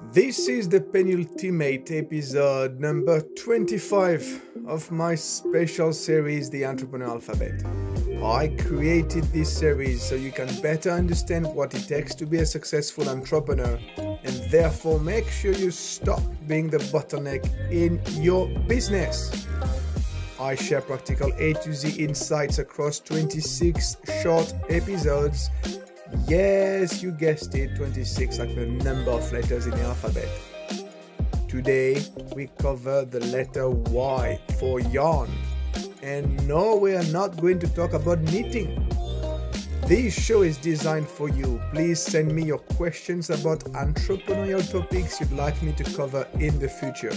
This is the penultimate episode number 25 of my special series, The Entrepreneur Alphabet. I created this series so you can better understand what it takes to be a successful entrepreneur and therefore make sure you stop being the bottleneck in your business. I share practical A to Z insights across 26 short episodes. Yes, you guessed it, 26, like the number of letters in the alphabet. Today, we cover the letter Y for yarn. And no, we are not going to talk about knitting. This show is designed for you. Please send me your questions about entrepreneurial topics you'd like me to cover in the future.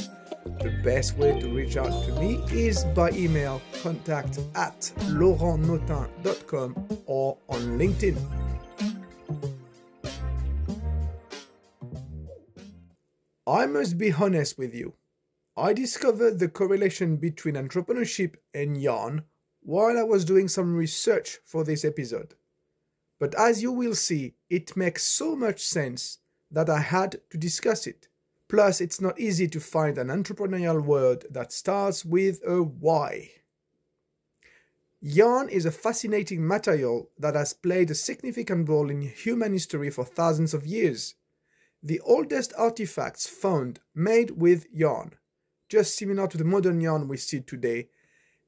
The best way to reach out to me is by email, contact@laurentnotin.com or on LinkedIn. I must be honest with you. I discovered the correlation between entrepreneurship and yarn while I was doing some research for this episode. But as you will see, it makes so much sense that I had to discuss it. Plus, it's not easy to find an entrepreneurial word that starts with a Y. Yarn is a fascinating material that has played a significant role in human history for thousands of years. The oldest artifacts found made with yarn, just similar to the modern yarn we see today,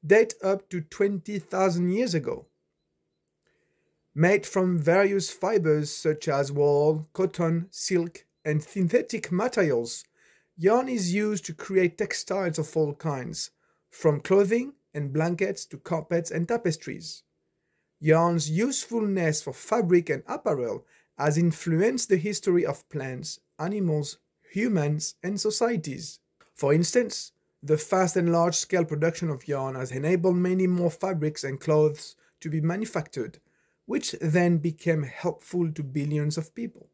date up to 20,000 years ago. Made from various fibers such as wool, cotton, silk, and synthetic materials, yarn is used to create textiles of all kinds, from clothing and blankets to carpets and tapestries. Yarn's usefulness for fabric and apparel has influenced the history of plants, animals, humans, and societies. For instance, the fast and large-scale production of yarn has enabled many more fabrics and clothes to be manufactured, which then became helpful to billions of people.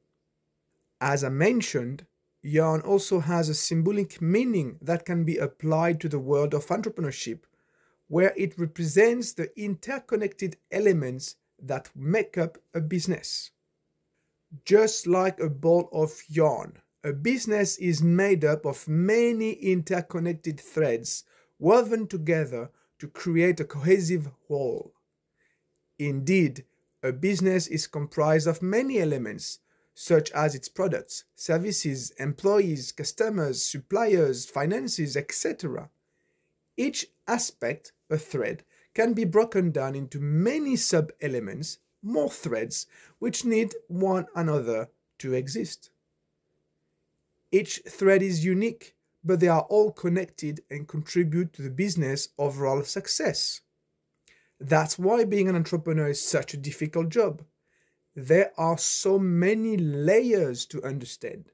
As I mentioned, yarn also has a symbolic meaning that can be applied to the world of entrepreneurship, where it represents the interconnected elements that make up a business. Just like a ball of yarn, a business is made up of many interconnected threads woven together to create a cohesive whole. Indeed, a business is comprised of many elements, such as its products, services, employees, customers, suppliers, finances, etc. Each aspect, a thread, can be broken down into many sub-elements, more threads, which need one another to exist. Each thread is unique, but they are all connected and contribute to the business' overall success. That's why being an entrepreneur is such a difficult job. There are so many layers to understand.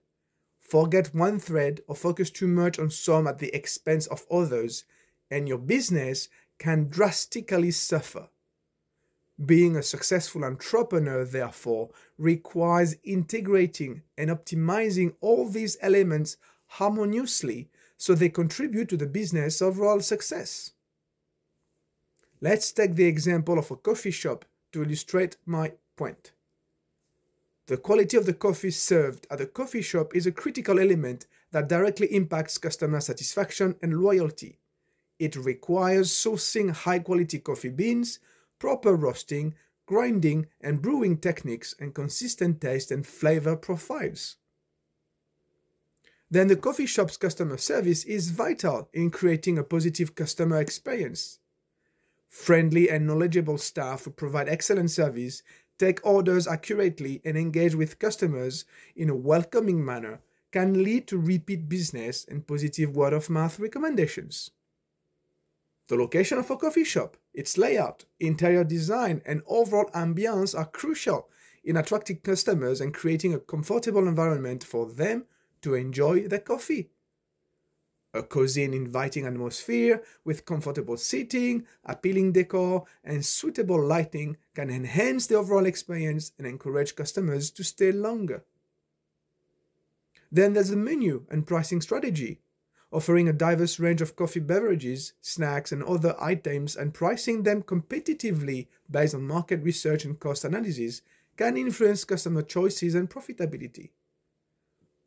Forget one thread or focus too much on some at the expense of others, and your business can drastically suffer. Being a successful entrepreneur, therefore, requires integrating and optimizing all these elements harmoniously so they contribute to the business' overall success. Let's take the example of a coffee shop to illustrate my point. The quality of the coffee served at a coffee shop is a critical element that directly impacts customer satisfaction and loyalty. It requires sourcing high-quality coffee beans, proper roasting, grinding, and brewing techniques, and consistent taste and flavor profiles. Then the coffee shop's customer service is vital in creating a positive customer experience. Friendly and knowledgeable staff who provide excellent service, take orders accurately, and engage with customers in a welcoming manner can lead to repeat business and positive word-of-mouth recommendations. The location of a coffee shop, its layout, interior design, and overall ambiance are crucial in attracting customers and creating a comfortable environment for them to enjoy their coffee. A cozy and inviting atmosphere with comfortable seating, appealing decor, and suitable lighting can enhance the overall experience and encourage customers to stay longer. Then there's the menu and pricing strategy. Offering a diverse range of coffee beverages, snacks, and other items and pricing them competitively based on market research and cost analysis can influence customer choices and profitability.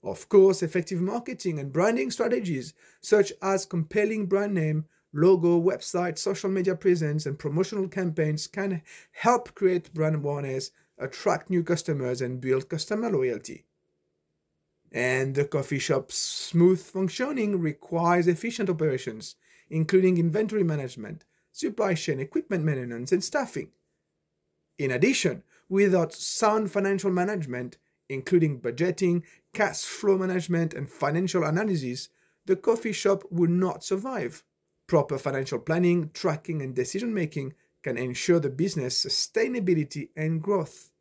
Of course, effective marketing and branding strategies, such as compelling brand name, logo, website, social media presence, and promotional campaigns can help create brand awareness, attract new customers, and build customer loyalty. And the coffee shop's smooth functioning requires efficient operations, including inventory management, supply chain, equipment maintenance, and staffing. In addition, without sound financial management, including budgeting, cash flow management, and financial analysis, the coffee shop would not survive. Proper financial planning, tracking, and decision-making can ensure the business sustainability and growth.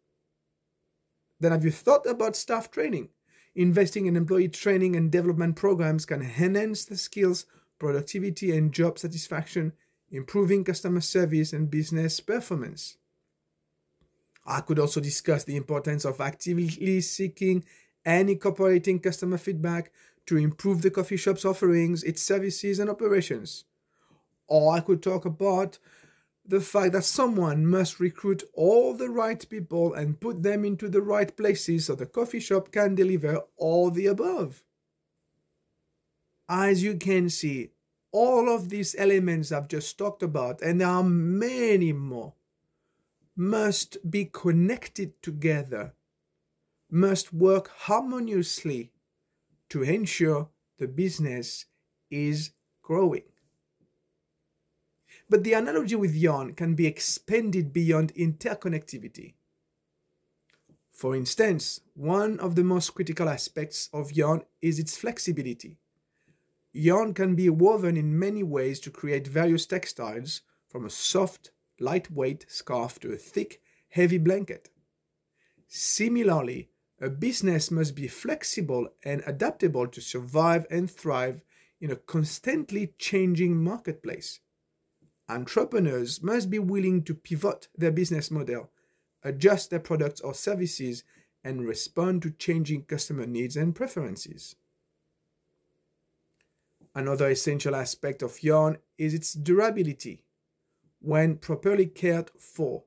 Then have you thought about staff training? Investing in employee training and development programs can enhance the skills, productivity, and job satisfaction, improving customer service and business performance. I could also discuss the importance of actively seeking and incorporating customer feedback to improve the coffee shop's offerings, its services, and operations. Or I could talk about the fact that someone must recruit all the right people and put them into the right places so the coffee shop can deliver all the above. As you can see, all of these elements I've just talked about, and there are many more, must be connected together, must work harmoniously to ensure the business is growing. But the analogy with yarn can be expanded beyond interconnectivity. For instance, one of the most critical aspects of yarn is its flexibility. Yarn can be woven in many ways to create various textiles, from a soft, lightweight scarf to a thick, heavy blanket. Similarly, a business must be flexible and adaptable to survive and thrive in a constantly changing marketplace. Entrepreneurs must be willing to pivot their business model, adjust their products or services, and respond to changing customer needs and preferences. Another essential aspect of yarn is its durability. When properly cared for,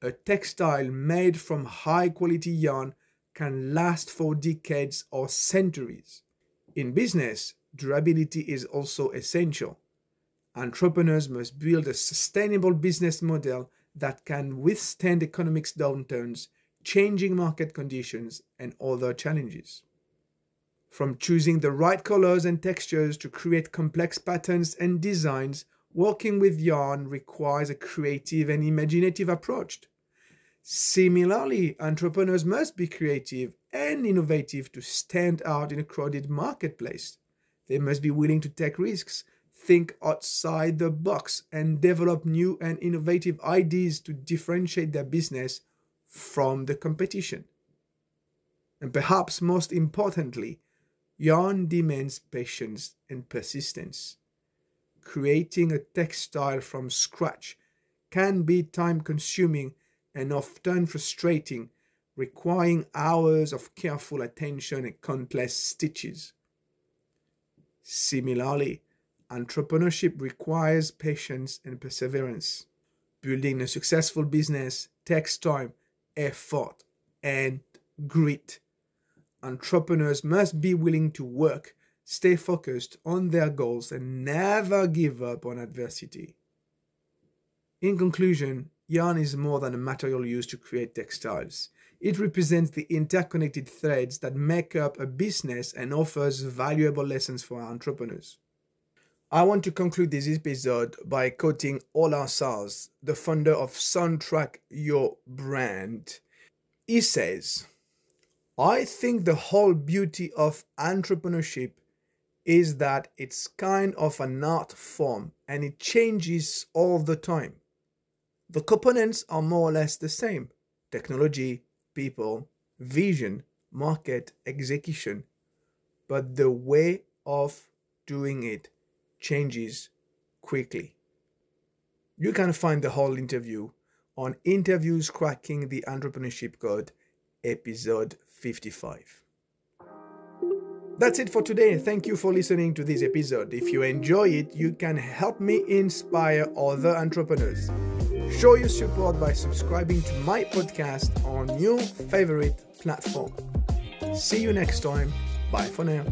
a textile made from high-quality yarn can last for decades or centuries. In business, durability is also essential. Entrepreneurs must build a sustainable business model that can withstand economic downturns, changing market conditions, and other challenges. From choosing the right colors and textures to create complex patterns and designs, working with yarn requires a creative and imaginative approach. Similarly, entrepreneurs must be creative and innovative to stand out in a crowded marketplace. They must be willing to take risks, think outside the box, and develop new and innovative ideas to differentiate their business from the competition. And perhaps most importantly, yarn demands patience and persistence. Creating a textile from scratch can be time-consuming and often frustrating, requiring hours of careful attention and countless stitches. Similarly, entrepreneurship requires patience and perseverance. Building a successful business takes time, effort, and grit. Entrepreneurs must be willing to work, stay focused on their goals, and never give up on adversity. In conclusion, yarn is more than a material used to create textiles. It represents the interconnected threads that make up a business and offers valuable lessons for our entrepreneurs. I want to conclude this episode by quoting Ola Sars, the founder of Soundtrack Your Brand. He says, "I think the whole beauty of entrepreneurship is that it's kind of an art form and it changes all the time. The components are more or less the same: technology, people, vision, market, execution. But the way of doing it changes quickly." You can find the whole interview on Interviews Cracking the Entrepreneurship Code, episode 55. That's it for today. Thank you for listening to this episode. If you enjoy it, you can help me inspire other entrepreneurs. Show your support by subscribing to my podcast on your favorite platform. See you next time. Bye for now.